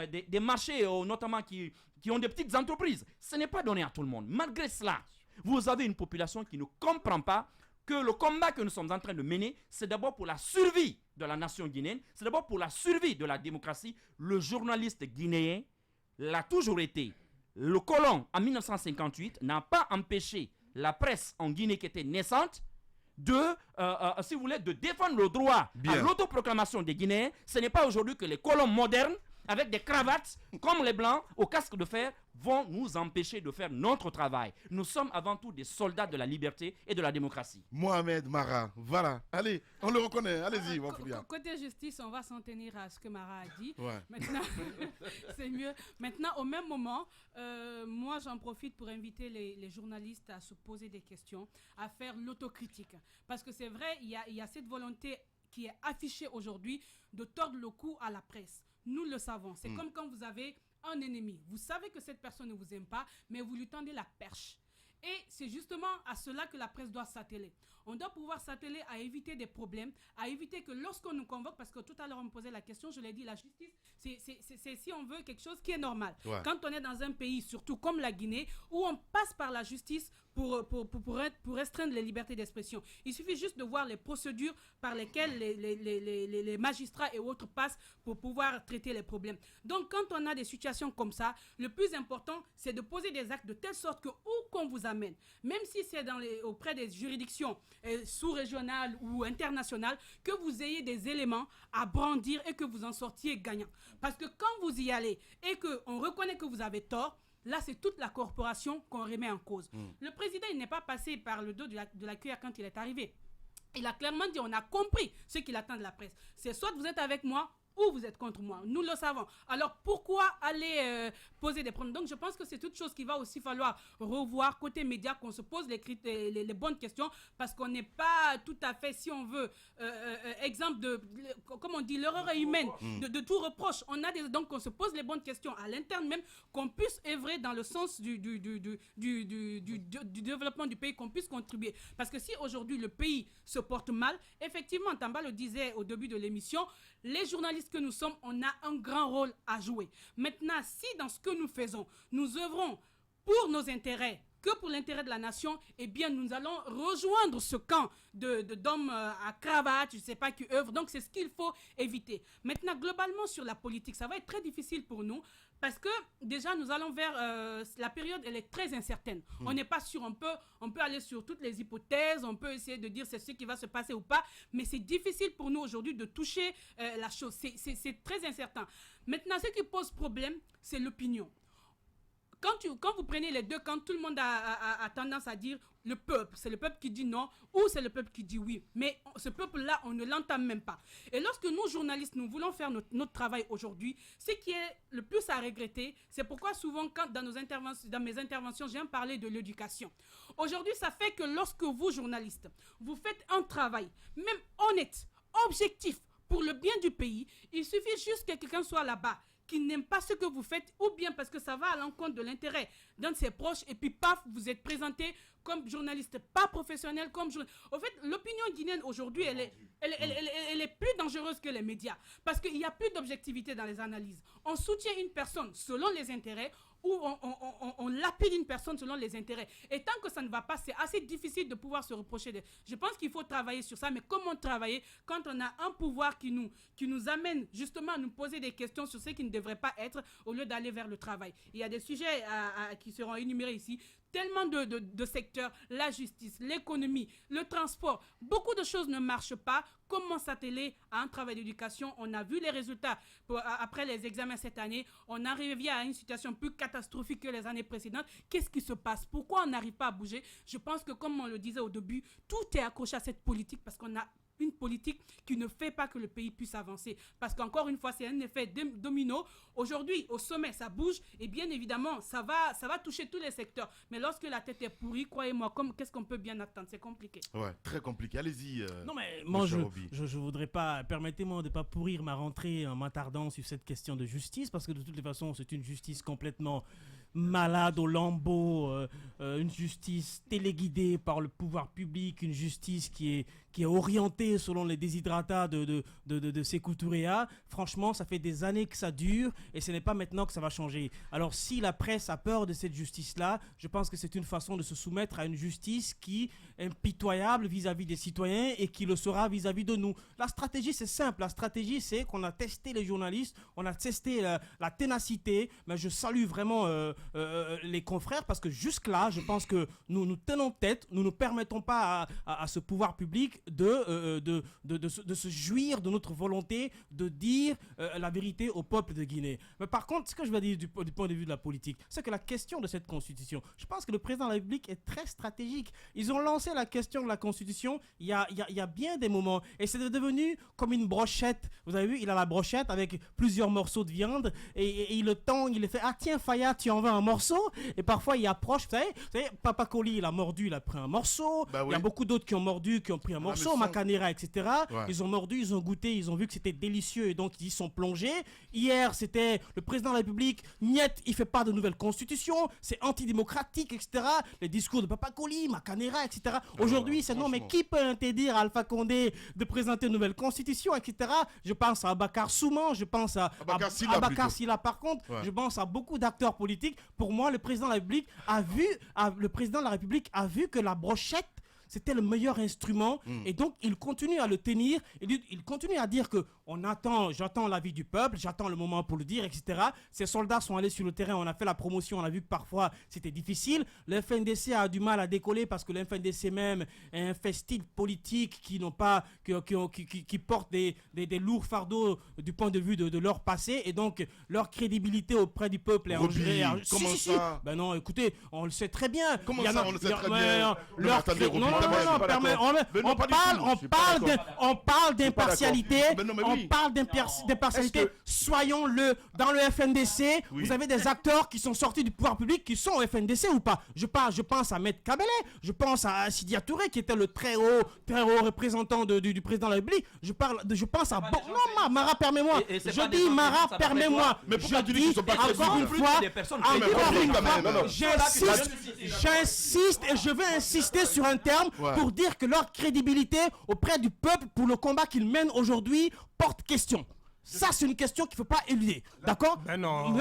des marchés, notamment qui ont des petites entreprises. Ce n'est pas donné à tout le monde. Malgré cela, vous avez une population qui ne comprend pas que le combat que nous sommes en train de mener, c'est d'abord pour la survie de la nation guinéenne, c'est d'abord pour la survie de la démocratie. Le journaliste guinéen l'a toujours été. Le colon, en 1958, n'a pas empêché la presse en Guinée qui était naissante de, si vous voulez, de défendre le droit à l'autoproclamation des Guinéens. Ce n'est pas aujourd'hui que les colons modernes, avec des cravates, comme les blancs, au casque de fer, vont nous empêcher de faire notre travail. Nous sommes avant tout des soldats de la liberté et de la démocratie. Mohamed Mara, voilà. Allez, on le reconnaît. Allez-y, mon frère. Côté justice, on va s'en tenir à ce que Mara a dit. Maintenant, c'est mieux. Maintenant, au même moment, moi, j'en profite pour inviter les journalistes à se poser des questions, à faire l'autocritique. Parce que c'est vrai, il y a cette volonté qui est affichée aujourd'hui de tordre le cou à la presse. Nous le savons. C'est comme quand vous avez un ennemi. Vous savez que cette personne ne vous aime pas, mais vous lui tendez la perche. Et c'est justement à cela que la presse doit s'atteler. On doit pouvoir s'atteler à éviter des problèmes, à éviter que lorsqu'on nous convoque, parce que tout à l'heure on me posait la question, je l'ai dit, la justice, c'est si on veut quelque chose qui est normal. Quand on est dans un pays, surtout comme la Guinée, où on passe par la justice pour restreindre les libertés d'expression. Il suffit juste de voir les procédures par lesquelles les magistrats et autres passent pour pouvoir traiter les problèmes. Donc, quand on a des situations comme ça, le plus important, c'est de poser des actes de telle sorte que où qu'on vous amène, même si c'est auprès des juridictions sous-régionales ou internationales, que vous ayez des éléments à brandir et que vous en sortiez gagnant. Parce que quand vous y allez et qu'on reconnaît que vous avez tort, là, c'est toute la corporation qu'on remet en cause. Le président, il n'est pas passé par le dos de la cuillère quand il est arrivé. Il a clairement dit, on a compris ce qu'il attend de la presse. C'est soit vous êtes avec moi, ou vous êtes contre moi. Nous le savons. Alors, pourquoi aller poser des problèmes? Donc, je pense que c'est toute chose qu'il va aussi falloir revoir côté média, qu'on se pose les bonnes questions, parce qu'on n'est pas tout à fait, si on veut, exemple de, comme on dit, l'erreur est humaine, de tout reproche. Donc, on se pose les bonnes questions à l'interne même, qu'on puisse œuvrer dans le sens du développement du pays, qu'on puisse contribuer. Parce que si aujourd'hui le pays se porte mal, effectivement, Tamba le disait au début de l'émission, les journalistes que nous sommes, on a un grand rôle à jouer. Maintenant, si dans ce que nous faisons, nous œuvrons pour nos intérêts que pour l'intérêt de la nation, eh bien, nous allons rejoindre ce camp d'hommes à cravate, je ne sais pas, qui œuvrent. Donc, c'est ce qu'il faut éviter. Maintenant, globalement, sur la politique, ça va être très difficile pour nous parce que, déjà, nous allons vers... la période, elle est très incertaine. On n'est pas sûr. On peut aller sur toutes les hypothèses, on peut essayer de dire c'est ce qui va se passer ou pas, mais c'est difficile pour nous aujourd'hui de toucher la chose. C'est très incertain. Maintenant, ce qui pose problème, c'est l'opinion. Quand vous prenez les deux, quand tout le monde a tendance à dire le peuple, c'est le peuple qui dit non ou c'est le peuple qui dit oui. Mais ce peuple-là, on ne l'entend même pas. Et lorsque nous, journalistes, nous voulons faire notre travail aujourd'hui, ce qui est le plus à regretter, c'est pourquoi souvent, dans mes interventions, j'aime parler de l'éducation. Aujourd'hui, ça fait que lorsque vous, journalistes, vous faites un travail, même honnête, objectif, pour le bien du pays, il suffit juste que quelqu'un soit là-bas qui n'aime pas ce que vous faites, ou bien parce que ça va à l'encontre de l'intérêt d'un de ses proches, et puis paf, vous êtes présenté comme journaliste, pas professionnel, Au fait, l'opinion guinéenne aujourd'hui, elle est plus dangereuse que les médias, parce qu'il n'y a plus d'objectivité dans les analyses. On soutient une personne selon les intérêts, ou on lapide une personne selon les intérêts. Et tant que ça ne va pas, c'est assez difficile de pouvoir se reprocher. Je pense qu'il faut travailler sur ça, mais comment travailler quand on a un pouvoir qui nous amène justement à nous poser des questions sur ce qui ne devrait pas être, au lieu d'aller vers le travail. Il y a des sujets qui seront énumérés ici. Tellement de secteurs, la justice, l'économie, le transport, beaucoup de choses ne marchent pas. Comment s'atteler à un travail d'éducation? On a vu les résultats après les examens cette année. On arrive à une situation plus catastrophique que les années précédentes. Qu'est-ce qui se passe? Pourquoi on n'arrive pas à bouger? Je pense que, comme on le disait au début, tout est accroché à cette politique parce qu'on a une politique qui ne fait pas que le pays puisse avancer. Parce qu'encore une fois, c'est un effet domino. Aujourd'hui, au sommet, ça bouge et bien évidemment, ça va toucher tous les secteurs. Mais lorsque la tête est pourrie, croyez-moi, qu'est-ce qu'on peut bien attendre? C'est compliqué. Ouais, très compliqué. Allez-y. Non, mais moi, je voudrais pas... Permettez-moi de ne pas pourrir ma rentrée en m'attardant sur cette question de justice, parce que de toutes les façons, c'est une justice complètement malade au lambeau, une justice téléguidée par le pouvoir public, une justice qui est orientée selon les déshydratats de Sékou Touréa. Franchement, ça fait des années que ça dure et ce n'est pas maintenant que ça va changer. Alors si la presse a peur de cette justice-là, je pense que c'est une façon de se soumettre à une justice qui est impitoyable vis-à-vis des citoyens et qui le sera vis-à-vis de nous. La stratégie, c'est simple. La stratégie, c'est qu'on a testé les journalistes, on a testé la ténacité, mais je salue vraiment les confrères parce que jusque-là, je pense que nous tenons tête, nous ne permettons pas à ce pouvoir public de se jouir de notre volonté de dire la vérité au peuple de Guinée. Mais par contre, ce que je vais dire du point de vue de la politique, c'est que la question de cette constitution, je pense que le président de la République est très stratégique. Ils ont lancé la question de la constitution il y a bien des moments et c'est devenu comme une brochette. Vous avez vu, il a la brochette avec plusieurs morceaux de viande et il le tend, il le fait, ah tiens Faya, tu en veux un morceau? Et parfois il approche, vous savez Papa Koli, il a mordu, il a pris un morceau. Bah oui. Il y a beaucoup d'autres qui ont mordu, qui ont pris un morceau, Macanera, etc. Ouais. Ils ont mordu, ils ont goûté, ils ont vu que c'était délicieux et donc ils sont plongés. Hier, c'était le président de la République, niet, il fait pas de nouvelle constitution, c'est antidémocratique, etc. Les discours de Papa Koli, Macanera, etc. Aujourd'hui, c'est non, mais qui peut interdire à Alpha Condé de présenter une nouvelle constitution, etc. Je pense à Abakar Souman, je pense à Abakar Silla, par contre, je pense à beaucoup d'acteurs politiques. Pour moi, le président de la République a vu que la brochette, c'était le meilleur instrument et donc il continue à le tenir et il continue à dire que j'attends l'avis du peuple, j'attends le moment pour le dire, etc. Ces soldats sont allés sur le terrain, on a fait la promotion, on a vu que parfois c'était difficile. Le FNDC a du mal à décoller parce que le FNDC même est un festif politique qui portent des lourds fardeaux du point de vue de leur passé et donc leur crédibilité auprès du peuple est en jeu. Comment ça? Ben non, écoutez, on le sait très bien. Comment ça, on le sait très bien? On parle d'impartialité. On parle d'impartialité. Soyons-le. Dans le FNDC, vous avez des acteurs qui sont sortis du pouvoir public qui sont au FNDC ou pas. Je pense à Maître Kabele. Je pense à Sidia Touré qui était le très haut représentant du président de la République. Je pense à... Non, Mara, permets-moi. Je dis, Mara, permets-moi. Mais pourquoi tu dis qu'ils sont pas encore une fois, j'insiste et je vais insister sur un terme pour dire que leur crédibilité auprès du peuple pour le combat qu'ils mènent aujourd'hui porte question. Ça, c'est une question qu'il ne faut pas éluder. D'accord? Non.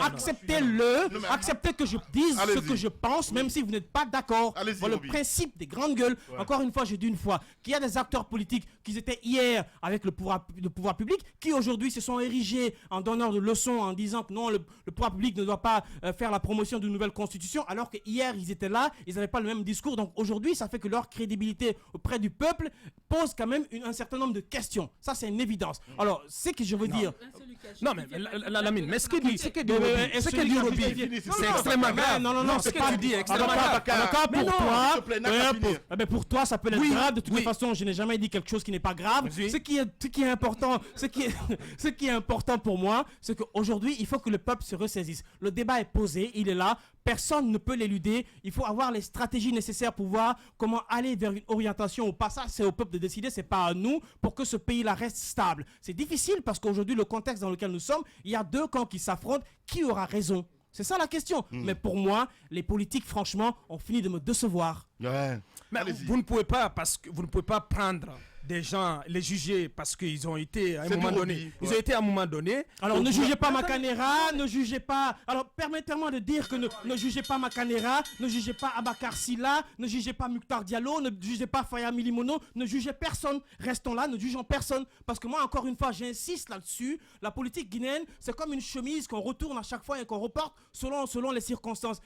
Acceptez-le. Acceptez que je dise ce que je pense, même si vous n'êtes pas d'accord. Le principe des grandes gueules. Encore une fois, j'ai dit une fois qu'il y a des acteurs politiques qui étaient hier avec le pouvoir public, qui aujourd'hui se sont érigés en donnant de leçons, en disant que non, le pouvoir public ne doit pas faire la promotion d'une nouvelle constitution, alors que hier ils étaient là, ils n'avaient pas le même discours. Donc aujourd'hui, ça fait que leur crédibilité auprès du peuple pose quand même un certain nombre de questions. Ça, c'est une évidence. Alors, c'est que je veux dire. Non, mais Lamine, mais ce qu'il dit, Roby, c'est extrêmement grave. Non, ce que tu dis est extrêmement grave. Pour toi, ça peut être grave. De toute façon, je n'ai jamais dit quelque chose qui n'est pas grave. Ce qui est important pour moi, c'est qu'aujourd'hui, il faut que le peuple se ressaisisse. Le débat est posé, il est là. Personne ne peut l'éluder. Il faut avoir les stratégies nécessaires pour voir comment aller vers une orientation ou pas. Ça, c'est au peuple de décider, c'est pas à nous, pour que ce pays-là reste stable. C'est difficile parce qu'aujourd'hui, le contexte dans lequel nous sommes, il y a deux camps qui s'affrontent. Qui aura raison? C'est ça la question. Mais pour moi, les politiques, franchement, ont fini de me décevoir. Mais vous ne pouvez pas, parce que vous ne pouvez pas prendre des gens, les juger parce qu'ils ont été à un moment donné. Ils ont été à un moment donné. Alors ne jugez pas Makanera, ne jugez pas. Alors permettez-moi de dire que ne jugez pas Makanera, ne jugez pas Abakar Silla, ne jugez pas Mouktar Diallo, ne jugez pas Faya Milimono, ne jugez personne. Restons là, ne jugeons personne. Parce que moi, encore une fois, j'insiste là-dessus. La politique guinéenne, c'est comme une chemise qu'on retourne à chaque fois et qu'on reporte selon les circonstances.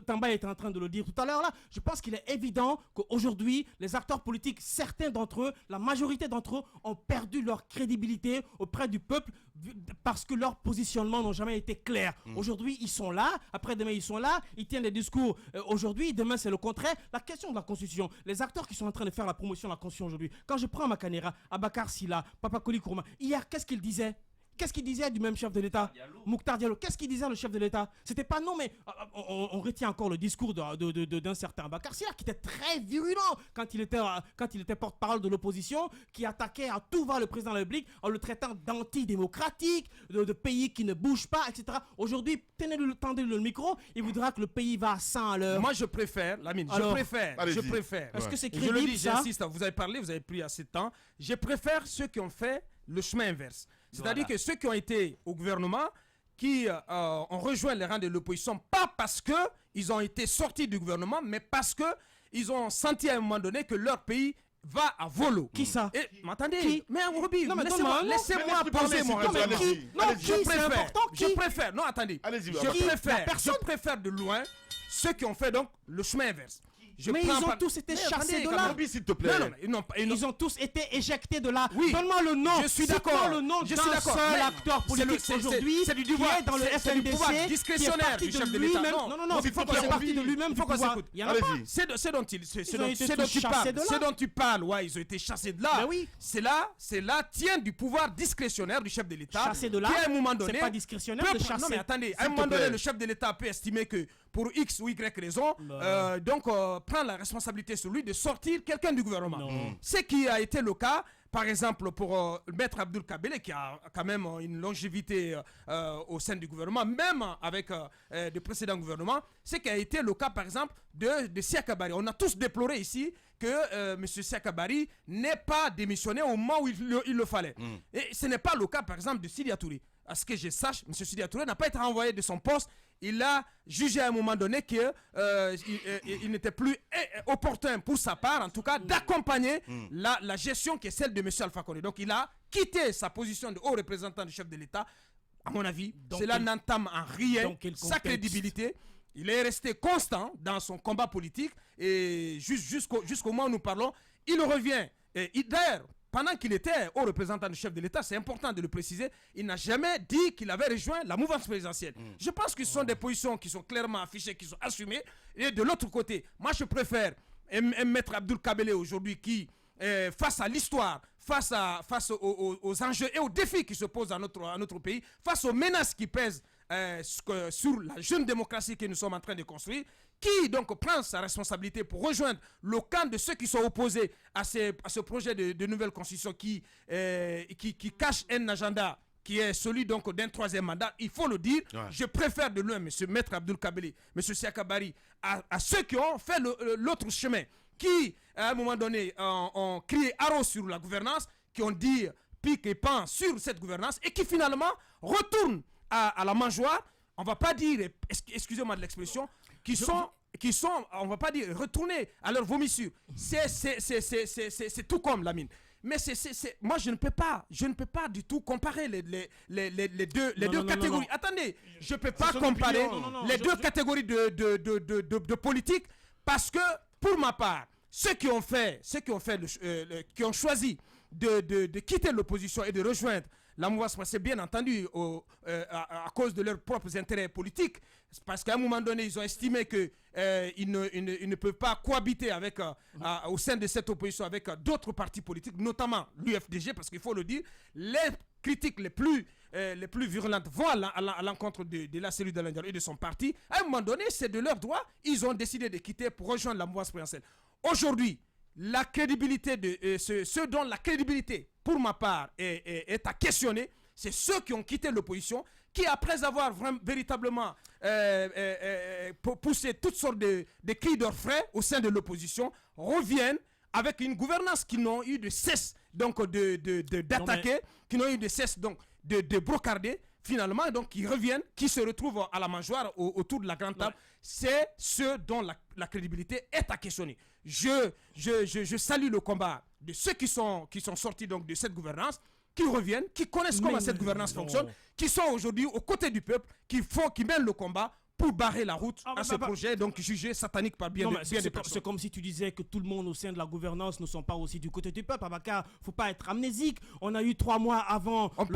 Tamba était en train de le dire tout à l'heure là. Je pense qu'il est évident qu'aujourd'hui, les acteurs politiques, certains d'entre eux, la majorité d'entre eux ont perdu leur crédibilité auprès du peuple parce que leurs positionnements n'ont jamais été clairs. Aujourd'hui, ils sont là. Après-demain, ils sont là. Ils tiennent des discours aujourd'hui. Demain, c'est le contraire. La question de la Constitution, les acteurs qui sont en train de faire la promotion de la Constitution aujourd'hui, quand je prends Makanera, Abakar Silla, Papa Koli Kourma, hier, qu'est-ce qu'il disait? Qu'est-ce qu'il disait du même chef de l'État? Mouktar Diallo. Qu'est-ce qu'il disait le chef de l'État? C'était pas non, mais on retient encore le discours d'un certain Bakar Silla qui était très virulent quand il était porte-parole de l'opposition, qui attaquait à tout va le président de la République en le traitant d'antidémocratique, de pays qui ne bouge pas, etc. Aujourd'hui, tendez-le le micro, il voudra que le pays va à 100 à l'heure. Moi, je préfère, Lamine, je préfère. Est-ce que c'est crédible? Je le dis, j'insiste, vous avez parlé, vous avez pris assez de temps. Je préfère ceux qui ont fait le chemin inverse. C'est-à-dire que ceux qui ont été au gouvernement, qui ont rejoint les rangs de l'opposition, pas parce qu'ils ont été sortis du gouvernement, mais parce qu'ils ont senti à un moment donné que leur pays va à volo. Qui ça? M'attendez? Mais Roby, laissez-moi poser mon raisonnement. Je préfère. Non, attendez. Je préfère de loin ceux qui ont fait donc le chemin inverse. Mais ils ont tous été chassés de là. S'il te plaît. Ils ont tous été éjectés de là. Oui. Donne-moi le nom. Je suis d'accord. Le nom d'un seul acteur politique aujourd'hui qui est dans le FNDC, discrétionnaire du chef de l'État. Non, il faut qu'il soit parti de lui-même. Il faut qu'on s'écoute. Il y en a pas. C'est dont tu parles. Ouais, ils ont été chassés de là. C'est là tient du pouvoir discrétionnaire du chef de l'État. Chassé de là. Qui à un moment donné. C'est pas discrétionnaire de chasser. Non mais attendez. À un moment donné, le chef de l'État peut estimer que pour X ou Y raison, donc prendre la responsabilité sur lui de sortir quelqu'un du gouvernement. Ce qui a été le cas, par exemple, pour Maître Abdoul Kabele, qui a quand même une longévité au sein du gouvernement, même avec de précédents gouvernements, ce qui a été le cas, par exemple, de Siaka Bari. On a tous déploré ici que M. Siaka Bari n'ait pas démissionné au moment où il le fallait. Et ce n'est pas le cas, par exemple, de Sidya Touré. À ce que je sache, M. Sidya Touré n'a pas été renvoyé de son poste. Il a jugé à un moment donné qu'il n'était plus opportun pour sa part, en tout cas, d'accompagner la gestion qui est celle de M. Alpha Condé. Donc il a quitté sa position de haut représentant du chef de l'État. À mon avis, cela n'entame en rien sa crédibilité. Il est resté constant dans son combat politique et jusqu'au moment où nous parlons, il revient. D'ailleurs, pendant qu'il était haut représentant du chef de l'État, c'est important de le préciser, il n'a jamais dit qu'il avait rejoint la mouvance présidentielle. Je pense que ce sont des positions qui sont clairement affichées, qui sont assumées. Et de l'autre côté, moi je préfère Maître Abdoul Kabele aujourd'hui qui, face à l'histoire, face aux enjeux et aux défis qui se posent à notre pays, face aux menaces qui pèsent sur la jeune démocratie que nous sommes en train de construire, qui donc prend sa responsabilité pour rejoindre le camp de ceux qui sont opposés à ce projet de nouvelle constitution qui cache un agenda qui est celui donc d'un troisième mandat. Il faut le dire, je préfère de loin M. Maître Abdoul Kabele, M. Siaka Bari à ceux qui ont fait l'autre chemin, qui à un moment donné ont crié haro sur la gouvernance, qui ont dit pique et pend sur cette gouvernance et qui finalement retourne à la mangeoire. On ne va pas dire, excusez-moi de l'expression, qui sont, on va pas dire, retournés à leur vomissure. C'est tout comme Lamine. Mais moi, je ne peux pas du tout comparer les deux catégories. Attendez, je ne peux pas comparer les deux catégories de politique parce que, pour ma part, ceux qui ont choisi de quitter l'opposition et de rejoindre la mouvance, c'est bien entendu à cause de leurs propres intérêts politiques, parce qu'à un moment donné, ils ont estimé qu'ils ne peuvent pas cohabiter au sein de cette opposition avec d'autres partis politiques, notamment l'UFDG, parce qu'il faut le dire, les critiques les plus virulentes vont à l'encontre de la cellule d'Alain Diallo et de son parti. À un moment donné, c'est de leur droit, ils ont décidé de quitter pour rejoindre la mouvance présidentielle. Aujourd'hui, la crédibilité ceux dont la crédibilité, pour ma part, est à questionner, c'est ceux qui ont quitté l'opposition, qui après avoir véritablement poussé toutes sortes de cris d'orfraie au sein de l'opposition, reviennent avec une gouvernance qui n'ont eu de cesse donc d'attaquer, qui n'ont eu de cesse donc de brocarder, finalement, donc qui reviennent, qui se retrouvent à la mangeoire autour de la grande table. Ouais. C'est ceux dont la crédibilité est à questionner. Je salue le combat de ceux qui sont sortis donc de cette gouvernance, qui reviennent, qui connaissent comment cette gouvernance fonctionne, qui sont aujourd'hui aux côtés du peuple, qui mènent le combat pour barrer la route à ce projet, donc jugé satanique par bien des personnes. C'est comme si tu disais que tout le monde au sein de la gouvernance ne sont pas aussi du côté du peuple. Abakar, faut pas être amnésique. On a eu 3 mois avant... On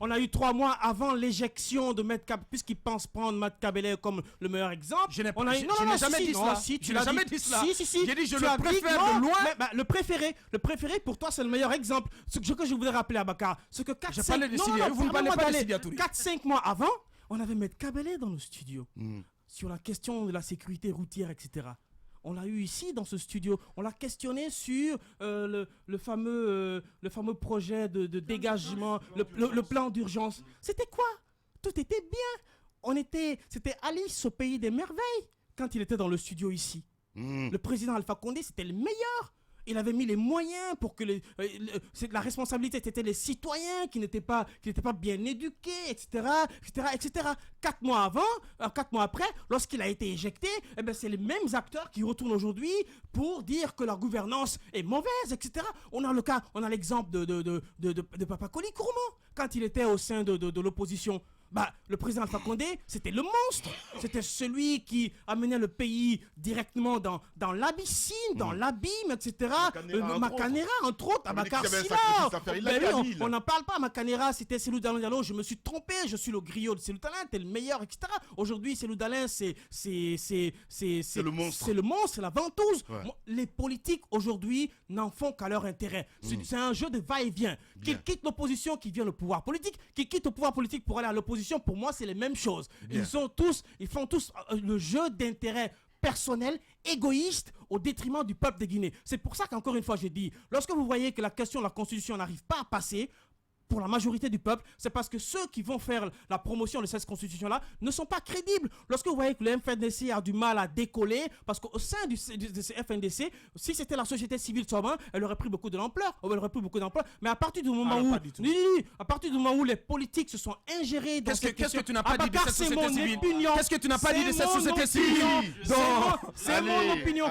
a eu 3 mois avant l'éjection de Maître Kabele, puisqu'ils pensent prendre Maître Kabele comme le meilleur exemple. Je n'ai jamais dit cela. Je n'ai jamais dit cela. J'ai dit je le préfère de loin. Le préféré pour toi, c'est le meilleur exemple. Ce que je voudrais rappeler, Abakar, c'est que 4-5 mois avant, on avait Maître Kabele dans le studio sur la question de la sécurité routière, etc. On l'a eu ici dans ce studio. On l'a questionné sur le fameux projet de dégagement, le plan d'urgence. C'était quoi? Tout était bien. C'était Alice au pays des merveilles quand il était dans le studio ici. Le président Alpha Condé, c'était le meilleur. Il avait mis les moyens pour que la responsabilité, c'était les citoyens qui n'étaient pas bien éduqués, etc. 4 mois après, lorsqu'il a été éjecté, c'est les mêmes acteurs qui retournent aujourd'hui pour dire que la gouvernance est mauvaise, etc. On a l'exemple de Papa Koli Kouroumo, quand il était au sein de l'opposition. Le président Alpha Condé, c'était le monstre. C'était celui qui amenait le pays directement dans l'abyssine, dans l'abîme, etc. Macanera, entre autres. Abakar Silla. On n'en parle pas. Macanera, c'était Cellou Dalein Diallo. Je me suis trompé. Je suis le griot de Cellou Dalein. T'es le meilleur, etc. Aujourd'hui, Cellou Dalein, c'est le monstre. C'est le monstre, c'est la ventouse. Ouais. Les politiques, aujourd'hui, n'en font qu'à leur intérêt. C'est un jeu de va-et-vient. Qu'ils quittent l'opposition, qu'ils viennent au pouvoir politique, qu'ils quittent le pouvoir politique pour aller à l'opposition. Pour moi, c'est les mêmes choses. Ils font tous le jeu d'intérêt personnel, égoïste, au détriment du peuple de Guinée. C'est pour ça qu'encore une fois, je dis, lorsque vous voyez que la question de la Constitution n'arrive pas à passer, pour la majorité du peuple, c'est parce que ceux qui vont faire la promotion de cette constitution-là ne sont pas crédibles. Lorsque vous voyez que le FNDC a du mal à décoller, parce qu'au sein de ce FNDC, si c'était la société civile seulement, elle aurait pris beaucoup de l'ampleur. Mais à partir du moment où les politiques se sont ingérés dans cette question... Qu'est-ce que tu n'as pas dit de cette société civile? Qu'est-ce que tu n'as pas dit de cette société civile? C'est mon opinion.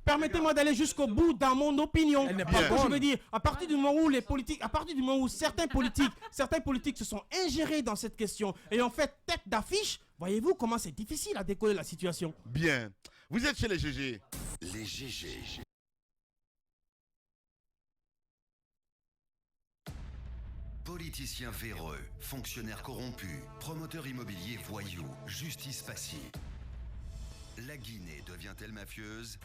Permettez-moi d'aller jusqu'au bout dans mon opinion. Je veux dire, à partir du moment où certains politiques se sont ingérés dans cette question et ont fait tête d'affiche, voyez-vous comment c'est difficile à décoller la situation. Bien. Vous êtes chez les GG. Les GG. Politiciens véreux, fonctionnaires corrompus, promoteurs immobiliers voyous, justice passive. La Guinée devient-elle mafieuse ?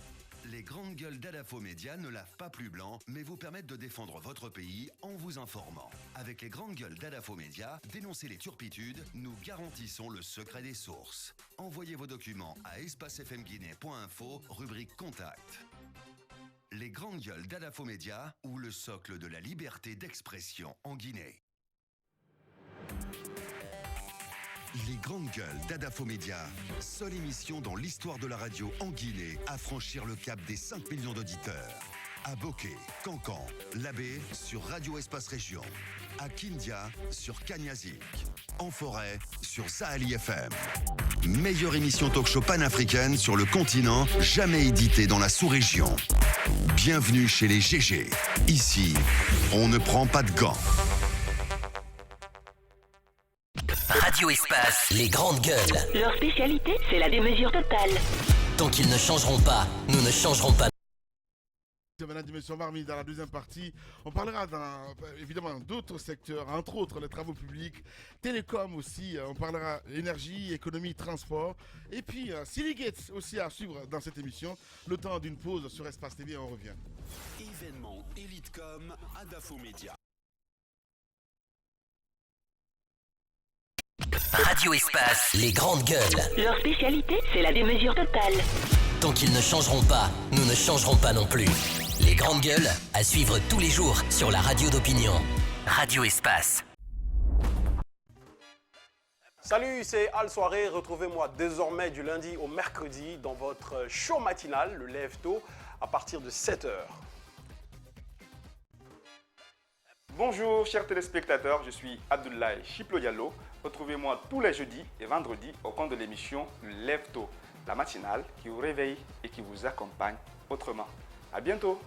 Les grandes gueules d'Adafo Média ne lavent pas plus blanc, mais vous permettent de défendre votre pays en vous informant. Avec les grandes gueules d'Adafo Média, dénoncez les turpitudes, nous garantissons le secret des sources. Envoyez vos documents à espacefmguinée.info, rubrique Contact. Les grandes gueules d'Adafo Média, ou le socle de la liberté d'expression en Guinée. Les grandes gueules d'Adafo Média, seule émission dans l'histoire de la radio en Guinée à franchir le cap des 5 millions d'auditeurs. À Bokeh, Cancan, Labé sur Radio Espace Région. À Kindia sur Kanyazik. En forêt sur Saheli FM. Meilleure émission talk-show panafricaine sur le continent, jamais éditée dans la sous-région. Bienvenue chez les GG. Ici, on ne prend pas de gants. Radio Espace, les grandes gueules. Leur spécialité, c'est la démesure totale. Tant qu'ils ne changeront pas, nous ne changerons pas. Maintenant, Dimension Marmi, dans la deuxième partie, on parlera évidemment d'autres secteurs, entre autres les travaux publics, télécom aussi, on parlera énergie, économie, transport, et puis Silly Gates aussi à suivre dans cette émission. Le temps d'une pause sur Espace TV, on revient. Événement Elitecom à Dafo Média. Radio Espace, les grandes gueules. Leur spécialité, c'est la démesure totale. Tant qu'ils ne changeront pas, nous ne changerons pas non plus. Les grandes gueules, à suivre tous les jours sur la radio d'opinion. Radio Espace. Salut, c'est Al Soirée. Retrouvez-moi désormais du lundi au mercredi dans votre show matinal, le Lève Tôt, à partir de 7h. Bonjour chers téléspectateurs, je suis Abdoulaye Chiplo Diallo. Retrouvez-moi tous les jeudis et vendredis au compte de l'émission Le Lève Tôt, la matinale qui vous réveille et qui vous accompagne autrement. À bientôt.